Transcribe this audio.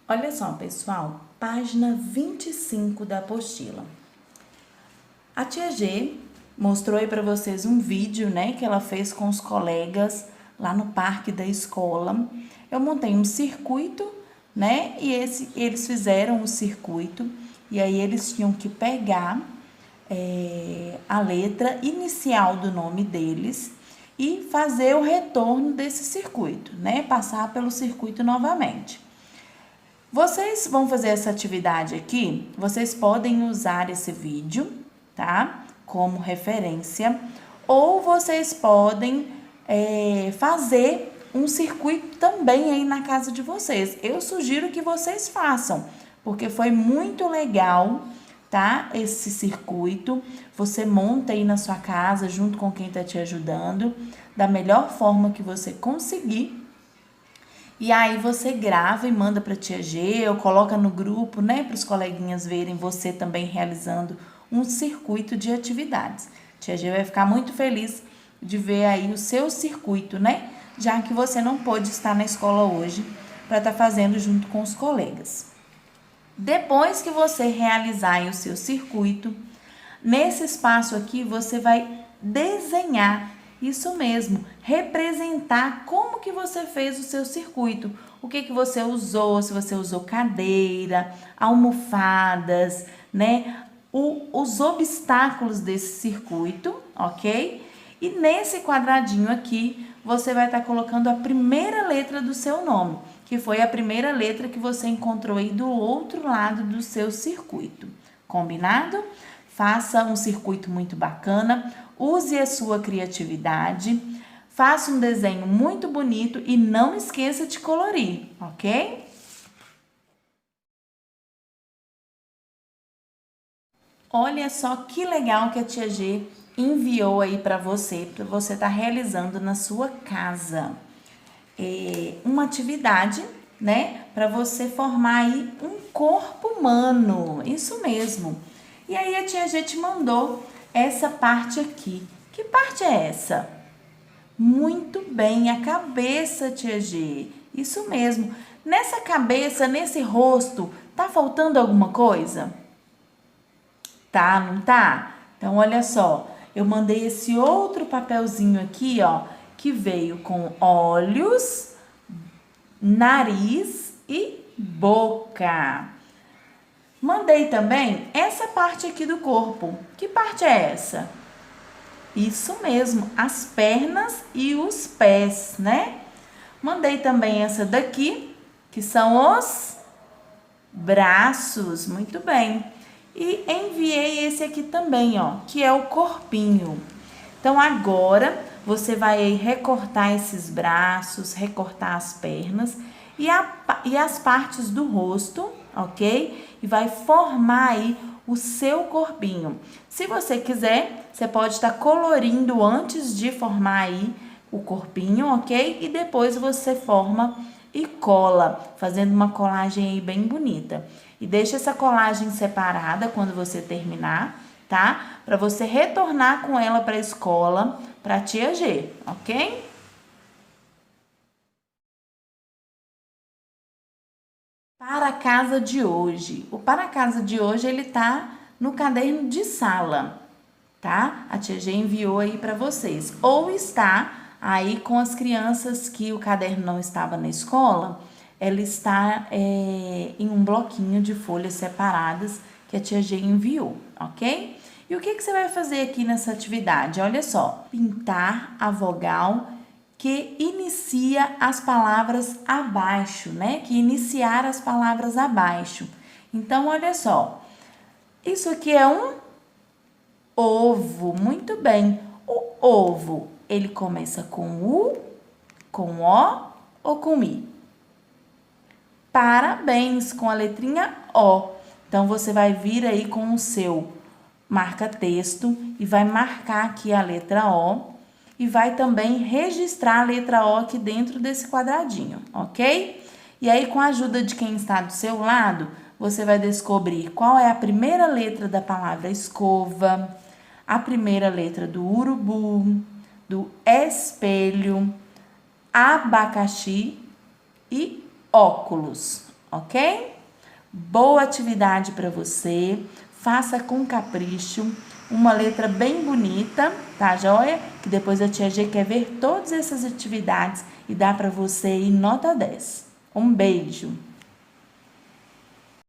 Olha só, pessoal, página 25 da apostila. A tia G mostrou aí para vocês um vídeo, né, que ela fez com os colegas lá no parque da escola. Eu montei um circuito, né, e eles fizeram o circuito, e aí eles tinham que pegar a letra inicial do nome deles e fazer o retorno desse circuito, né, passar pelo circuito novamente. Vocês vão fazer essa atividade aqui, vocês podem usar esse vídeo, tá? Como referência, ou vocês podem fazer um circuito também aí na casa de vocês. Eu sugiro que vocês façam, porque foi muito legal, tá? Esse circuito, você monta aí na sua casa, junto com quem tá te ajudando, da melhor forma que você conseguir. E aí você grava e manda para a tia G, ou coloca no grupo, né, para os coleguinhas verem você também realizando um circuito de atividades. Tia G vai ficar muito feliz de ver aí o seu circuito, né, já que você não pôde estar na escola hoje para estar fazendo junto com os colegas. Depois que você realizar aí o seu circuito, nesse espaço aqui você vai desenhar. Isso mesmo, representar como que você fez o seu circuito, o que que você usou, se você usou cadeira, almofadas, né? Os obstáculos desse circuito, ok? E nesse quadradinho aqui, você vai estar colocando a primeira letra do seu nome, que foi a primeira letra que você encontrou aí do outro lado do seu circuito. Combinado? Faça um circuito muito bacana, use a sua criatividade, faça um desenho muito bonito e não esqueça de colorir, ok? Olha só que legal que a tia G enviou aí para você estar realizando na sua casa. Uma atividade, né, para você formar aí um corpo humano, isso mesmo. E aí a tia G te mandou essa parte aqui. Que parte é essa? Muito bem, a cabeça, tia G. Isso mesmo. Nessa cabeça, nesse rosto, tá faltando alguma coisa? Tá, não tá? Então, olha só. Eu mandei esse outro papelzinho aqui, ó, que veio com olhos, nariz e boca. Mandei também essa parte aqui do corpo. Que parte é essa? Isso mesmo, as pernas e os pés, né? Mandei também essa daqui, que são os braços, muito bem. E enviei esse aqui também, ó, que é o corpinho. Então, agora, você vai recortar esses braços, recortar as pernas e as partes do rosto, ok? E vai formar aí o seu corpinho. Se você quiser, você pode estar colorindo antes de formar aí o corpinho, ok? E depois você forma e cola, fazendo uma colagem aí bem bonita. E deixa essa colagem separada quando você terminar, tá? Para você retornar com ela para a escola, para a tia G, ok? Para a casa de hoje. O para a casa de hoje, ele tá no caderno de sala, tá? A tia G enviou aí para vocês. Ou está aí com as crianças que o caderno não estava na escola, ela está em um bloquinho de folhas separadas que a tia G enviou, ok? E o que você vai fazer aqui nessa atividade? Olha só, pintar a vogal que inicia as palavras abaixo, né? Que iniciar as palavras abaixo. Então, olha só, Isso aqui é um ovo. Muito bem. O ovo, ele começa com U, com O ou com I? Parabéns, com a letrinha O. Então, você vai vir aí com o seu marca-texto e vai marcar aqui a letra O e vai também registrar a letra O aqui dentro desse quadradinho, ok? E aí, com a ajuda de quem está do seu lado, você vai descobrir qual é a primeira letra da palavra escova, a primeira letra do urubu, do espelho, abacaxi e óculos, ok? Boa atividade para você, faça com capricho, uma letra bem bonita, tá joia? Que depois a tia G quer ver todas essas atividades e dá para você ir nota 10. Um beijo!